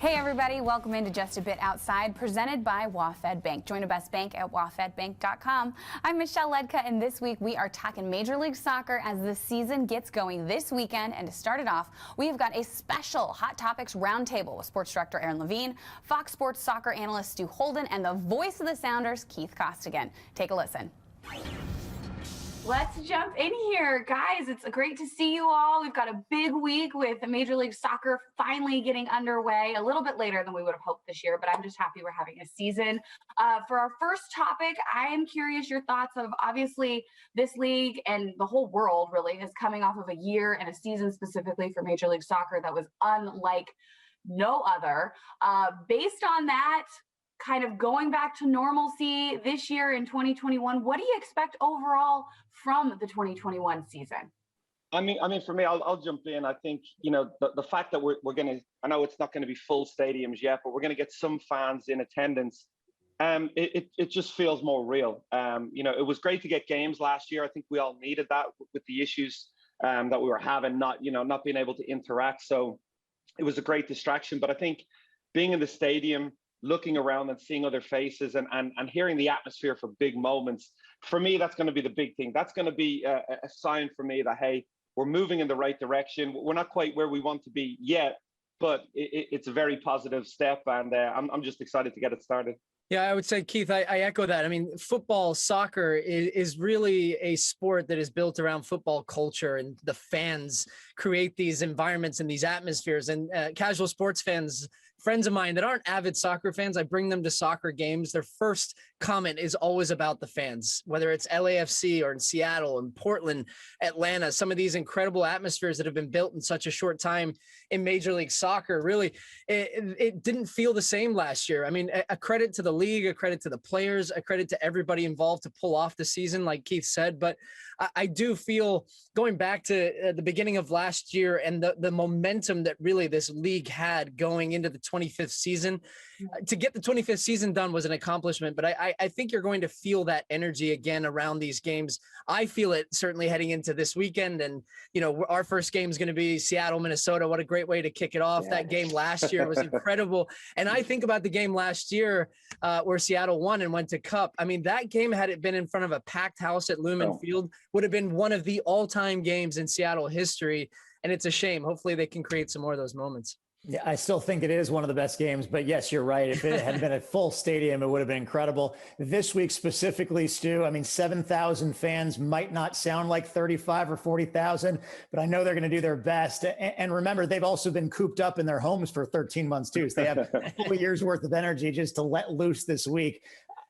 Hey everybody, welcome into Just a Bit Outside, presented by WaFd Bank. Join the best bank at wafdbank.com. I'm Michelle Ludtka, and this week we are talking Major League Soccer as the season gets going this weekend. And to start it off, we have got a special Hot Topics Roundtable with Sports Director Aaron Levine, Fox Sports Soccer Analyst Stu Holden, and the voice of the Sounders, Keith Costigan. Take a listen. Let's jump in here, guys. It's great to see you all. We've got a big week with Major League Soccer finally getting underway a little bit later than we would have hoped this year, but I'm just happy we're having a season. For our first topic, I am curious your thoughts of, obviously, this league and the whole world really is coming off of a year and a season specifically for Major League Soccer that was unlike no other. Based on that, kind of going back to normalcy this year in 2021, what do you expect overall from the 2021 season? I mean, for me, I'll jump in. I think, the fact that we're going to, I know it's not going to be full stadiums yet, but we're going to get some fans in attendance. It just feels more real. It was great to get games last year. I think we all needed that with the issues that we were having, not being able to interact. So it was a great distraction. But I think being in the stadium, looking around and seeing other faces and hearing the atmosphere for big moments, for me, that's going to be the big thing. That's going to be a sign for me that, hey, we're moving in the right direction. We're not quite where we want to be yet, but it's a very positive step, and I'm just excited to get it started. Yeah, I would say, Keith, I echo that. I mean, football, soccer is really a sport that is built around football culture, and the fans create these environments and these atmospheres. And casual sports fans, friends of mine that aren't avid soccer fans, I bring them to soccer games. Their first comment is always about the fans, whether it's LAFC or in Seattle and Portland, Atlanta, some of these incredible atmospheres that have been built in such a short time in Major League Soccer. Really, it didn't feel the same last year. I mean, a credit to the league, a credit to the players, a credit to everybody involved to pull off the season, like Keith said. But I do feel, going back to the beginning of last year and the momentum that really this league had going into the 25th season, to get the 25th season done was an accomplishment. But I think you're going to feel that energy again around these games. I feel it certainly heading into this weekend. And, our first game is going to be Seattle, Minnesota. What a great way to kick it off. Yeah. That game last year was incredible. And I think about the game last year where Seattle won and went to Cup. I mean, that game, had it been in front of a packed house at Lumen Field, would have been one of the all-time games in Seattle history. And it's a shame. Hopefully they can create some more of those moments. Yeah, I still think it is one of the best games, but yes, you're right. If it had been a full stadium, it would have been incredible. This week specifically, Stu, I mean, 7,000 fans might not sound like 35 or 40,000, but I know they're going to do their best. And remember, they've also been cooped up in their homes for 13 months too. So they have a full year's worth of energy just to let loose this week.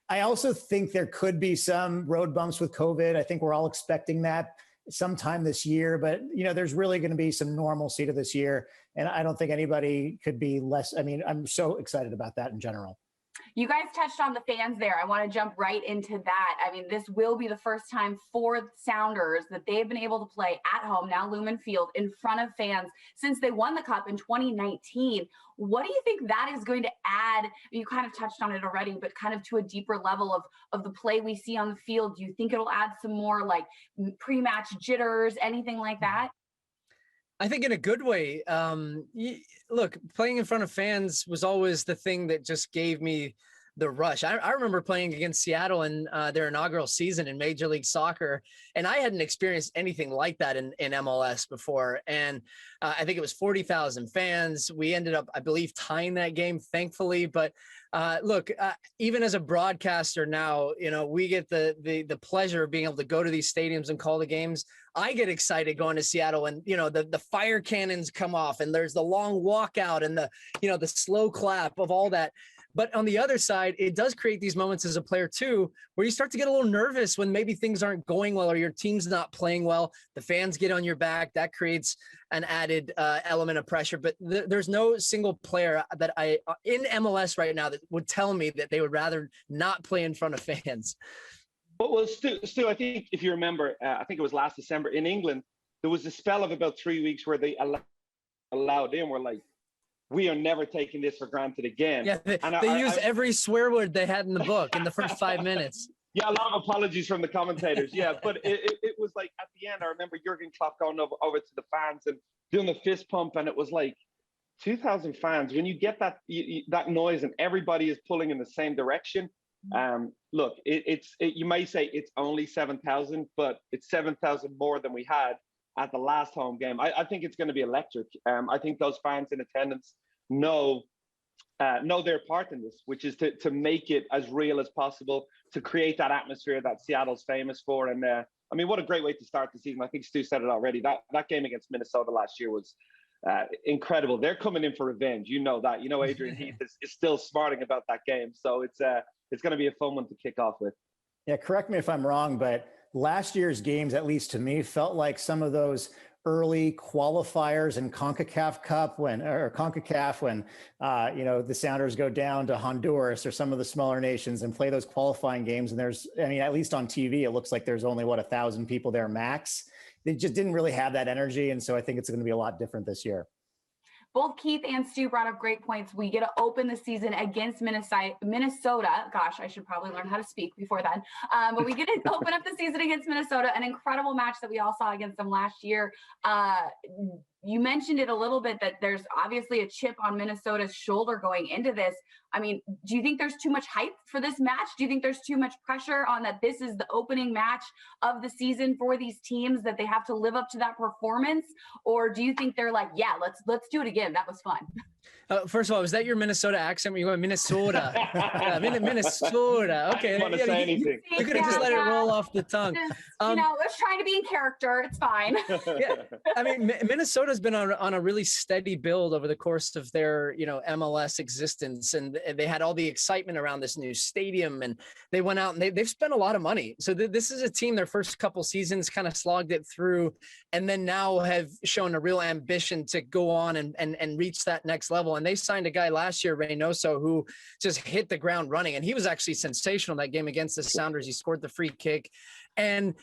I also think there could be some road bumps with COVID. I think we're all expecting that sometime this year, but there's really going to be some normalcy to this year. And I don't think anybody could be less. I mean, I'm so excited about that in general. You guys touched on the fans there. I want to jump right into that. I mean, this will be the first time for Sounders that they've been able to play at home, now Lumen Field, in front of fans since they won the Cup in 2019. What do you think that is going to add? You kind of touched on it already, but kind of to a deeper level of the play we see on the field. Do you think it'll add some more like pre-match jitters, anything like that? I think in a good way. Look, playing in front of fans was always the thing that just gave me the rush. I remember playing against Seattle in their inaugural season in Major League Soccer, and I hadn't experienced anything like that in MLS before. And I think it was 40,000 fans. We ended up, I believe, tying that game, thankfully. But look, even as a broadcaster now, we get the pleasure of being able to go to these stadiums and call the games. I get excited going to Seattle, and the fire cannons come off, and there's the long walkout and the slow clap of all that. But on the other side, it does create these moments as a player too, where you start to get a little nervous when maybe things aren't going well or your team's not playing well. The fans get on your back. That creates an added element of pressure. But there's no single player that in MLS right now that would tell me that they would rather not play in front of fans. Well, Stu, I think if you remember, I think it was last December in England, there was a spell of about 3 weeks where they allowed in. We're like, we are never taking this for granted again. Yeah, they used every swear word they had in the book in the first 5 minutes. Yeah, a lot of apologies from the commentators. Yeah, but it was like at the end, I remember Jurgen Klopp going over to the fans and doing the fist pump, and it was like, 2,000 fans, when you get that that noise and everybody is pulling in the same direction, look, you may say it's only 7,000, but it's 7,000 more than we had at the last home game. I think it's going to be electric. I think those fans in attendance know their part in this, which is to make it as real as possible, to create that atmosphere that Seattle's famous for. And I mean, what a great way to start the season. I think Stu said it already. That game against Minnesota last year was incredible. They're coming in for revenge. You know that. You know Adrian Heath is still smarting about that game. So it's going to be a fun one to kick off with. Yeah, correct me if I'm wrong, but last year's games, at least to me, felt like some of those early qualifiers in CONCACAF Cup when the Sounders go down to Honduras or some of the smaller nations and play those qualifying games. And at least on TV, it looks like there's only 1,000 people there max. They just didn't really have that energy. And so I think it's going to be a lot different this year. Both Keith and Stu brought up great points. We get to open the season against Minnesota. Gosh, I should probably learn how to speak before then. But we get to open up the season against Minnesota, an incredible match that we all saw against them last year. You mentioned it a little bit that there's obviously a chip on Minnesota's shoulder going into this. I mean, do you think there's too much hype for this match? Do you think there's too much pressure on that this is the opening match of the season for these teams, that they have to live up to that performance? Or do you think they're like, yeah, let's do it again. That was fun. First of all, was that your Minnesota accent when you go Minnesota? Minnesota. Okay. I didn't want to say anything. You could have just let it roll off the tongue. I was trying to be in character. It's fine. Yeah. I mean, Minnesota's been on a really steady build over the course of their, MLS existence. And they had all the excitement around this new stadium, and they went out and they've spent a lot of money. So this is a team, their first couple seasons kind of slogged it through, and then now have shown a real ambition to go on and reach that next level. And they signed a guy last year, Reynoso, who just hit the ground running. And he was actually sensational that game against the Sounders. He scored the free kick. And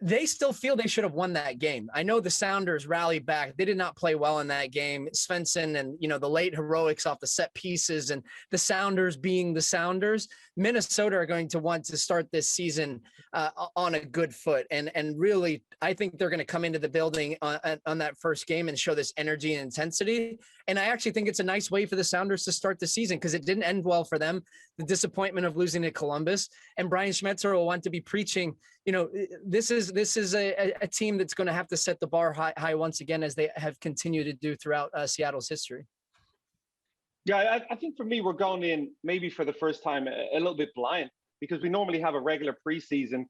they still feel they should have won that game. I know the Sounders rallied back. They did not play well in that game. Svensson and, the late heroics off the set pieces, and the Sounders being the Sounders. Minnesota are going to want to start this season on a good foot. And really, I think they're going to come into the building on that first game and show this energy and intensity. And I actually think it's a nice way for the Sounders to start the season, because it didn't end well for them. The disappointment of losing to Columbus, and Brian Schmetzer will want to be preaching, this is a team that's going to have to set the bar high once again, as they have continued to do throughout Seattle's history. Yeah, I think for me, we're going in maybe for the first time a little bit blind, because we normally have a regular preseason.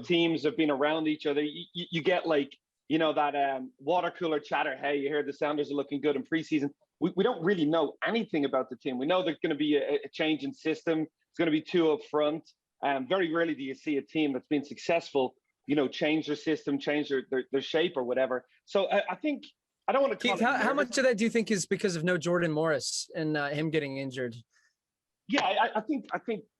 Teams have been around each other. You get that water cooler chatter. Hey, you hear the Sounders are looking good in preseason. We don't really know anything about the team. We know there's going to be a change in system. It's going to be two up front. Very rarely do you see a team that's been successful, change their system, change their shape or whatever. So I think, I don't want to. Keith, how much of that do you think is because of no Jordan Morris and him getting injured? Yeah, I think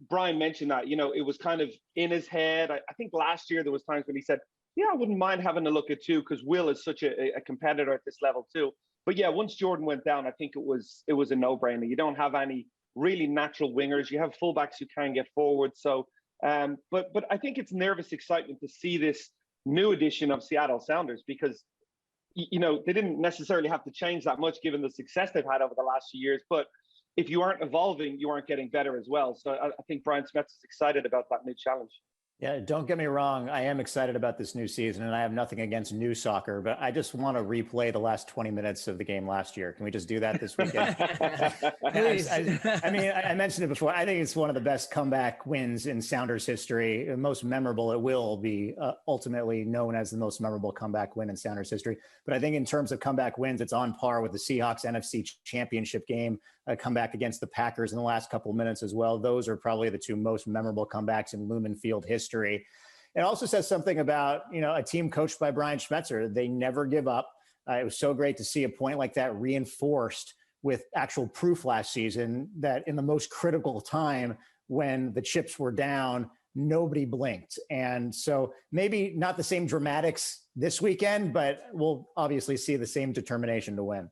Brian mentioned that. It was kind of in his head. I think last year there was times when he said, yeah, I wouldn't mind having a look at two, because Will is such a competitor at this level too. But yeah, once Jordan went down, I think it was a no-brainer. You don't have any really natural wingers. You have fullbacks who can get forward. So, but I think it's nervous excitement to see this new edition of Seattle Sounders, because they didn't necessarily have to change that much given the success they've had over the last few years. But if you aren't evolving, you aren't getting better as well. So I think Brian Smets is excited about that new challenge. Yeah, don't get me wrong. I am excited about this new season, and I have nothing against new soccer, but I just want to replay the last 20 minutes of the game last year. Can we just do that this weekend? I mentioned it before. I think it's one of the best comeback wins in Sounders history. Most memorable. It will be ultimately known as the most memorable comeback win in Sounders history. But I think in terms of comeback wins, it's on par with the Seahawks NFC Championship game, a comeback against the Packers in the last couple of minutes as well. Those are probably the two most memorable comebacks in Lumen Field history. It also says something about, a team coached by Brian Schmetzer. They never give up. It was so great to see a point like that reinforced with actual proof last season, that in the most critical time when the chips were down, nobody blinked. And so maybe not the same dramatics this weekend, but we'll obviously see the same determination to win.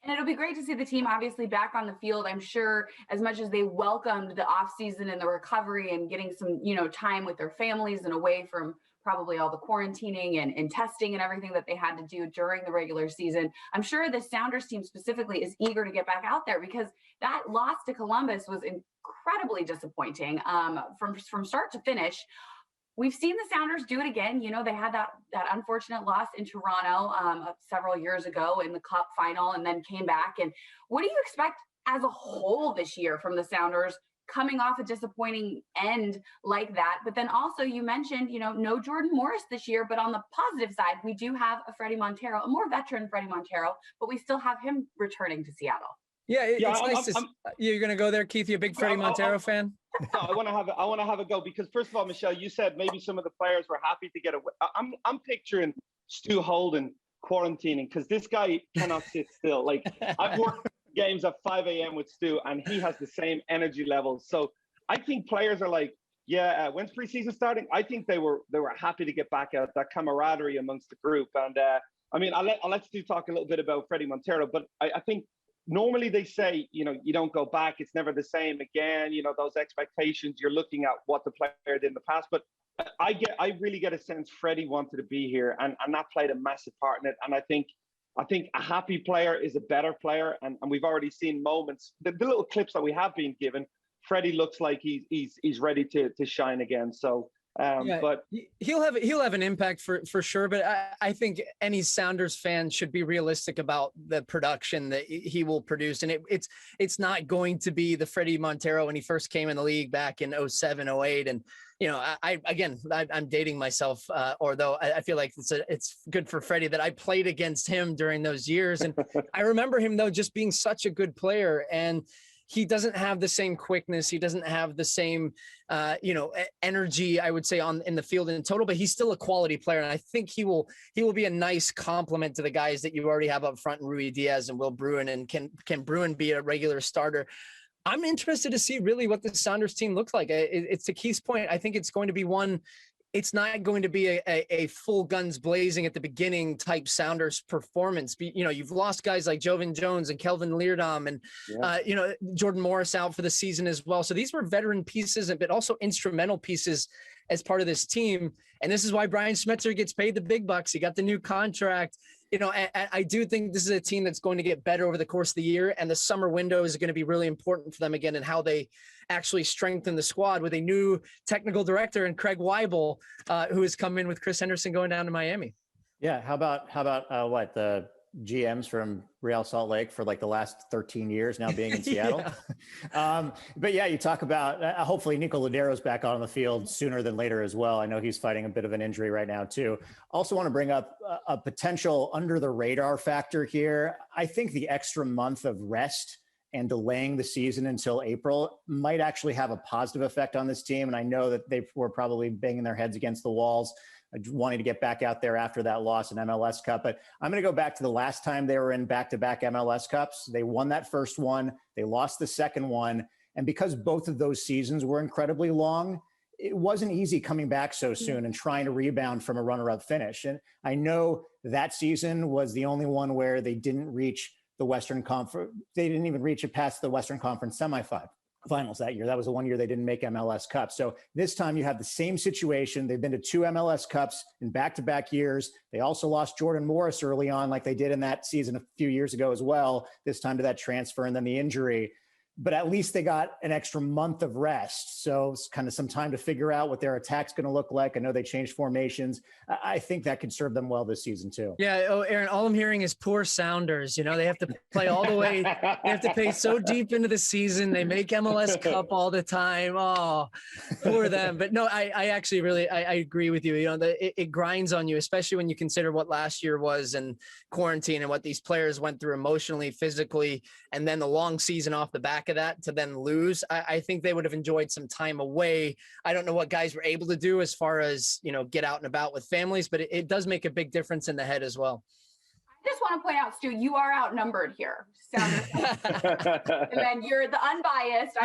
And it'll be great to see the team obviously back on the field. I'm sure as much as they welcomed the offseason and the recovery and getting some, time with their families and away from probably all the quarantining and testing and everything that they had to do during the regular season. I'm sure the Sounders team specifically is eager to get back out there, because that loss to Columbus was incredibly disappointing from start to finish. We've seen the Sounders do it again. You know, they had that unfortunate loss in Toronto several years ago in the Cup final, and then came back. And what do you expect as a whole this year from the Sounders, coming off a disappointing end like that? But then also, you mentioned, you know, no Jordan Morris this year, but on the positive side, we do have a Freddie Montero, a more veteran Freddie Montero, but we still have him returning to Seattle. Yeah, it's nice to. You're going to go there, Keith? You a big Freddie Montero fan? No, I want to have a go, because first of all, Michelle, you said maybe some of the players were happy to get away. I'm picturing Stu Holden quarantining, because this guy cannot sit still. Like, I've worked games at 5 a.m. with Stu, and he has the same energy levels. So I think players are like, yeah, when's preseason starting? I think they were happy to get back out, that camaraderie amongst the group. And I mean, I'll let Stu talk a little bit about Freddie Montero, but I think normally they say, you know, you don't go back, it's never the same again, you know, those expectations, you're looking at what the player did in the past. But I really get a sense Freddie wanted to be here, and that played a massive part in it. And I think a happy player is a better player, and we've already seen moments, the little clips that we have been given, Freddie looks like he's ready to shine again. So but he'll have an impact for sure. But I think any Sounders fan should be realistic about the production that he will produce. And it's not going to be the Freddie Montero when he first came in the league back in 07, 08. And, you know, I'm dating myself, although I feel like it's good for Freddie that I played against him during those years. And I remember him, though, just being such a good player. And he doesn't have the same quickness. He doesn't have the same, energy, I would say, in the field in total, but he's still a quality player. And I think he will be a nice complement to the guys that you already have up front, in Rui Diaz and Will Bruin. And can Bruin be a regular starter? I'm interested to see really what the Sounders team looks like. It's to Keith's point. I think it's going to be one. It's not going to be a full guns blazing at the beginning type Sounders performance. You know, you've lost guys like Jovan Jones and Kelvin Leerdam and, Jordan Morris out for the season as well. So these were veteran pieces, but also instrumental pieces as part of this team. And this is why Brian Schmetzer gets paid the big bucks. He got the new contract. You know, I do think this is a team that's going to get better over the course of the year, and the summer window is going to be really important for them again, and how they actually strengthen the squad with a new technical director and Craig Weibel, who has come in with Chris Henderson going down to Miami. Yeah. How about the GMs from Real Salt Lake for like the last 13 years now being in Seattle? But yeah, you talk about hopefully Nico Lodero's back on the field sooner than later as well. I know he's fighting a bit of an injury right now too. Also want to bring up a potential under the radar factor here. I think the extra month of rest and delaying the season until April might actually have a positive effect on this team. And I know that they were probably banging their heads against the walls, wanting to get back out there after that loss in MLS Cup. But I'm going to go back to the last time they were in back-to-back MLS Cups. They won that first one. They lost the second one. And because both of those seasons were incredibly long, it wasn't easy coming back so soon and trying to rebound from a runner-up finish. And I know that season was the only one where they didn't reach the Western Conference. They didn't even reach it past the Western Conference semifinals that year. That was the one year they didn't make MLS Cup. So this time you have the same situation. They've been to 2 MLS Cups in back-to-back years. They also lost Jordan Morris early on, like they did in that season a few years ago as well, this time to that transfer and then the injury. But at least they got an extra month of rest. So it's kind of some time to figure out what their attack's going to look like. I know they changed formations. I think that could serve them well this season too. Yeah. Oh, Aaron, all I'm hearing is poor Sounders. You know, they have to play all the way. They have to play so deep into the season. They make MLS Cup all the time. Oh, poor them. But no, I actually really, I agree with you. You know, it grinds on you, especially when you consider what last year was and quarantine and what these players went through emotionally, physically, and then the long season off the back of that to then lose. I think they would have enjoyed some time away. I don't know what guys were able to do as far as, you know, get out and about with families, but it does make a big difference in the head as well. I just want to point out, Stu, you are outnumbered here. Sounders. And then you're the unbiased.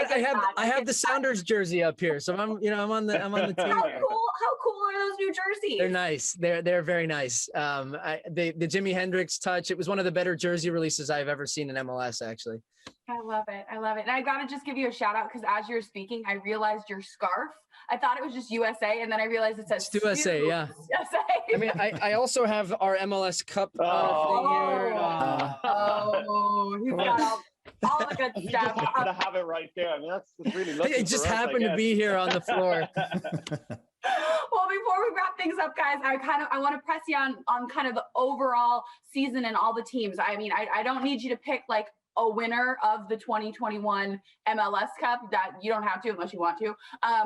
I have the Sounders jersey up here, so I'm on the team. How cool How cool are those new jerseys? They're nice. They're very nice. The Jimi Hendrix touch. It was one of the better jersey releases I've ever seen in MLS, actually. I love it. I love it. And I got to just give you a shout out because as you're speaking, I realized your scarf. I thought it was just USA, and then I realized it says USA. Yeah. USA. I mean, I also have our MLS Cup thing here. He's got all the good You stuff. just happen to have it right there. I mean, that's really lucky. It just for us, happened to be here on the floor. Well, before we wrap things up, guys, I want to press you on kind of the overall season and all the teams. I mean, I don't need you to pick like a winner of the 2021 MLS Cup. That you don't have to unless you want to.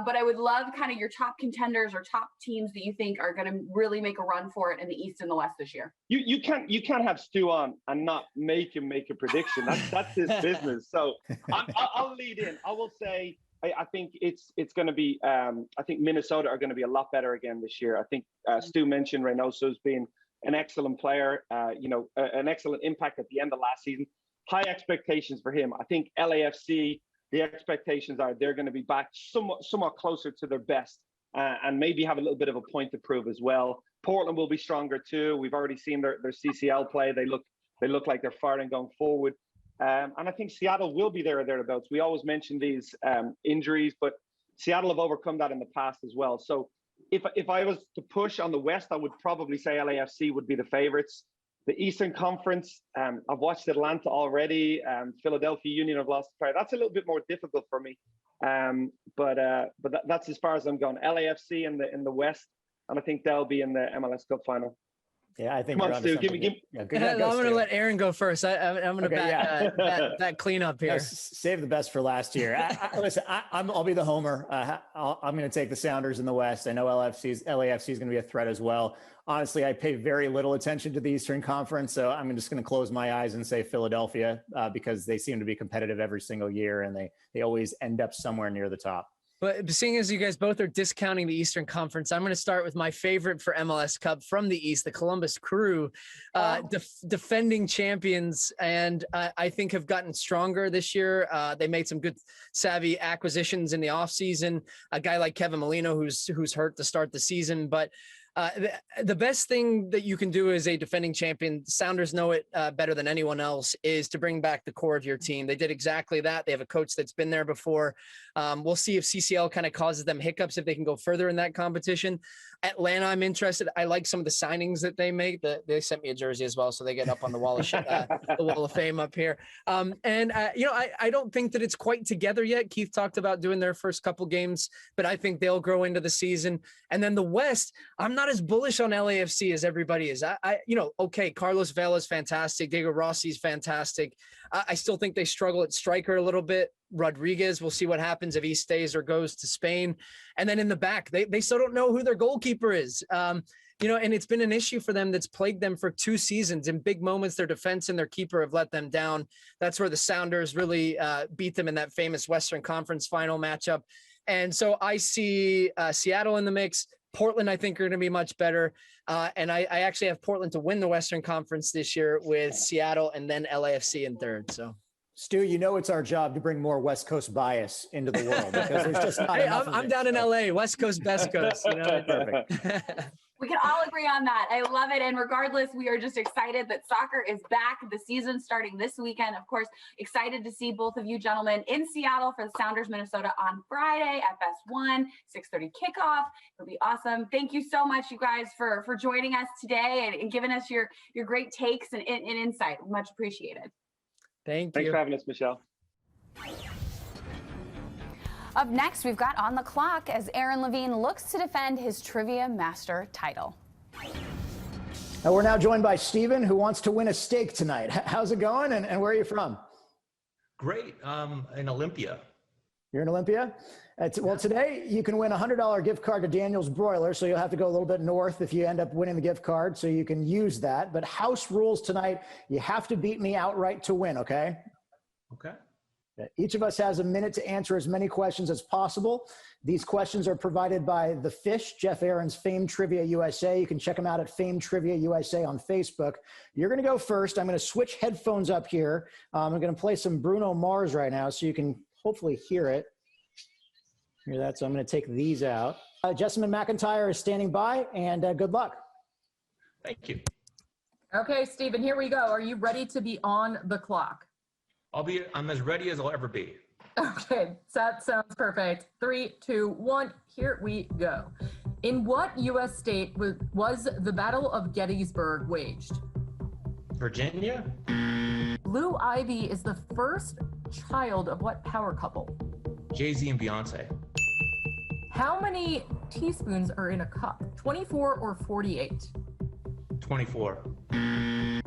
But I would love kind of your top contenders or top teams that you think are going to really make a run for it in the East and the West this year. You can't have Stu on and not make him make a prediction. That's his business. So I'll lead in. I will say I think it's going to be. I think Minnesota are going to be a lot better again this year. I think Stu mentioned Reynoso's been an excellent player. An excellent impact at the end of last season. High expectations for him. I think LAFC, the expectations are they're going to be back somewhat closer to their best and maybe have a little bit of a point to prove as well. Portland will be stronger too. We've already seen their CCL play. They look like they're firing going forward. And I think Seattle will be there or thereabouts. We always mention these injuries, but Seattle have overcome that in the past as well. So if I was to push on the West, I would probably say LAFC would be the favorites. The Eastern Conference, I've watched Atlanta already. Philadelphia Union have lost the player. That's a little bit more difficult for me. But that's as far as I'm going. LAFC in the West, and I think they'll be in the MLS Cup final. Yeah, I think. Come on, Stu, give me. I'm going to let Aaron go first. I'm going to back that cleanup here. Save the best for last year. Listen, I'll be the homer. I'm going to take the Sounders in the West. I know LAFC is going to be a threat as well. Honestly, I pay very little attention to the Eastern Conference, so I'm just going to close my eyes and say Philadelphia because they seem to be competitive every single year, and they always end up somewhere near the top. But seeing as you guys both are discounting the Eastern Conference, I'm going to start with my favorite for MLS Cup from the East, the Columbus Crew, defending champions, and I think have gotten stronger this year. They made some good, savvy acquisitions in the offseason. A guy like Kevin Molino, who's hurt to start the season, but the best thing that you can do as a defending champion, Sounders know it better than anyone else, is to bring back the core of your team. They did exactly that. They have a coach that's been there before. We'll see if CCL kind of causes them hiccups, if they can go further in that competition. Atlanta, I'm interested. I like some of the signings that they make. They sent me a jersey as well, so they get up on the wall of the wall of fame up here. I don't think that it's quite together yet. Keith talked about doing their first couple games, but I think they'll grow into the season. And then the West, I'm not as bullish on LAFC as everybody is. Carlos Vela's fantastic. Diego Rossi's fantastic. I still think they struggle at striker a little bit. Rodriguez, we'll see what happens if he stays or goes to Spain. And then in the back, they still don't know who their goalkeeper is. And it's been an issue for them that's plagued them for 2 seasons. In big moments, their defense and their keeper have let them down. That's where the Sounders really beat them in that famous Western Conference final matchup. And so I see Seattle in the mix. Portland, I think, are going to be much better. And I actually have Portland to win the Western Conference this year with Seattle and then LAFC in third. So, Stu, it's our job to bring more West Coast bias into the world because there's just not enough of I'm it, down in LA, West Coast, best coast. Perfect. We can all agree on that. I love it. And regardless, we are just excited that soccer is back. The season starting this weekend. Of course, excited to see both of you gentlemen in Seattle for the Sounders, Minnesota on Friday, FS1, 6:30 kickoff. It'll be awesome. Thank you so much, you guys, for joining us today and giving us your great takes and insight. Much appreciated. Thank you. Thanks for having us, Michelle. Up next, we've got On the Clock as Aaron Levine looks to defend his Trivia Master title. We're now joined by Steven, who wants to win a steak tonight. How's it going, and where are you from? Great. In Olympia. You're in Olympia? Well, today you can win a $100 gift card to Daniel's Broiler, so you'll have to go a little bit north if you end up winning the gift card, so you can use that. But house rules tonight, you have to beat me outright to win, okay? Okay. Each of us has a minute to answer as many questions as possible. These questions are provided by The Fish, Jeff Aaron's Fame Trivia USA. You can check him out at Fame Trivia USA on Facebook. You're going to go first. I'm going to switch headphones up here. I'm going to play some Bruno Mars right now so you can hopefully hear it. Hear that? So I'm going to take these out. Jessamine McIntyre is standing by, and good luck. Thank you. Okay, Stephen, here we go. Are you ready to be on the clock? I'm as ready as I'll ever be. Okay, that sounds perfect. 3, 2, 1, here we go. In what U.S. state was the Battle of Gettysburg waged? Virginia? Blue Ivy is the first child of what power couple? Jay-Z and Beyonce. How many teaspoons are in a cup? 24 or 48? 24.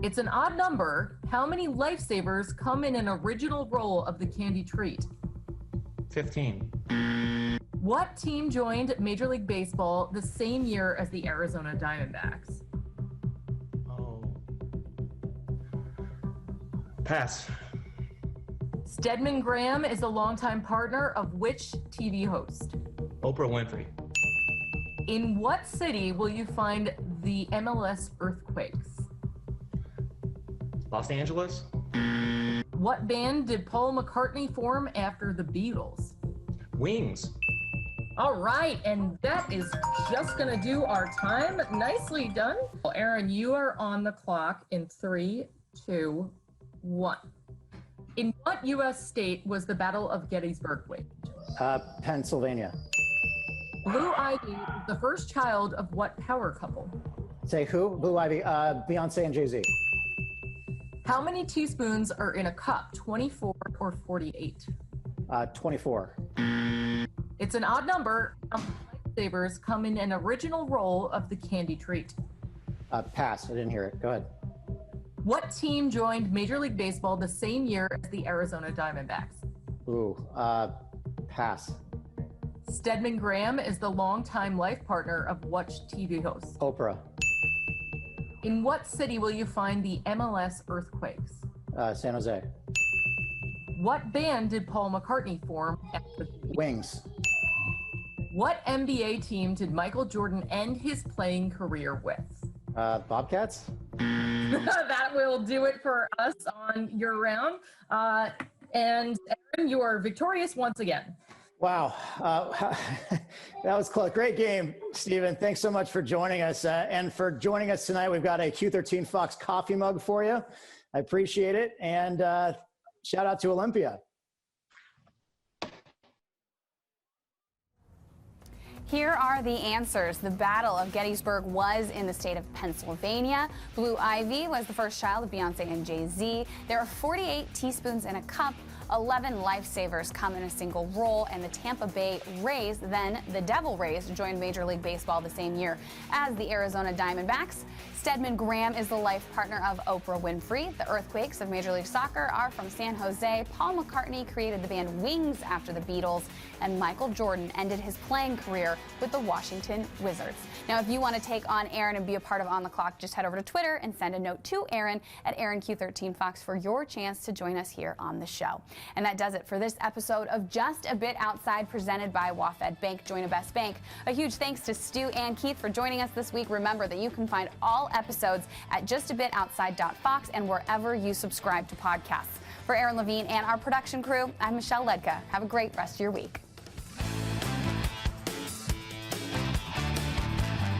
It's an odd number. How many lifesavers come in an original roll of the candy treat? 15. What team joined Major League Baseball the same year as the Arizona Diamondbacks? Oh. Pass. Stedman Graham is a longtime partner of which TV host? Oprah Winfrey. In what city will you find the MLS earthquakes? Los Angeles? What band did Paul McCartney form after the Beatles? Wings. All right, and that is just gonna do our time. Nicely done. Well, Aaron, you are on the clock in 3, 2, 1. In what U.S. state was the Battle of Gettysburg waged? Pennsylvania. Blue Ivy was the first child of what power couple? Say who? Blue Ivy, Beyonce and Jay-Z. How many teaspoons are in a cup, 24 or 48? 24. It's an odd number. How many lifesavers come in an original roll of the candy treat? Pass. I didn't hear it. Go ahead. What team joined Major League Baseball the same year as the Arizona Diamondbacks? Ooh, pass. Stedman Graham is the longtime life partner of which TV host? Oprah. In what city will you find the MLS earthquakes? San Jose. What band did Paul McCartney form after the Beatles? Wings. What NBA team did Michael Jordan end his playing career with? Bobcats. That will do it for us on your round. And Aaron, you are victorious once again. Wow. That was close. Great game, Stephen. Thanks so much for joining us. And for joining us tonight, we've got a Q13 FOX coffee mug for you. I appreciate it. And shout out to Olympia. Here are the answers. The Battle of Gettysburg was in the state of Pennsylvania. Blue Ivy was the first child of Beyonce and Jay-Z. There are 48 teaspoons in a cup. 11 lifesavers come in a single roll, and the Tampa Bay Rays, then the Devil Rays, joined Major League Baseball the same year as the Arizona Diamondbacks. Stedman Graham is the life partner of Oprah Winfrey. The Earthquakes of Major League Soccer are from San Jose. Paul McCartney created the band Wings after the Beatles, and Michael Jordan ended his playing career with the Washington Wizards. Now, if you want to take on Aaron and be a part of On the Clock, just head over to Twitter and send a note to Aaron at AaronQ13 FOX for your chance to join us here on the show. And that does it for this episode of Just a Bit Outside, presented by WaFd Bank. Join a best bank. A huge thanks to Stu and Keith for joining us this week. Remember that you can find all episodes at justabitoutside.fox and wherever you subscribe to podcasts. For Aaron Levine and our production crew, I'm Michelle Ludtka. Have a great rest of your week.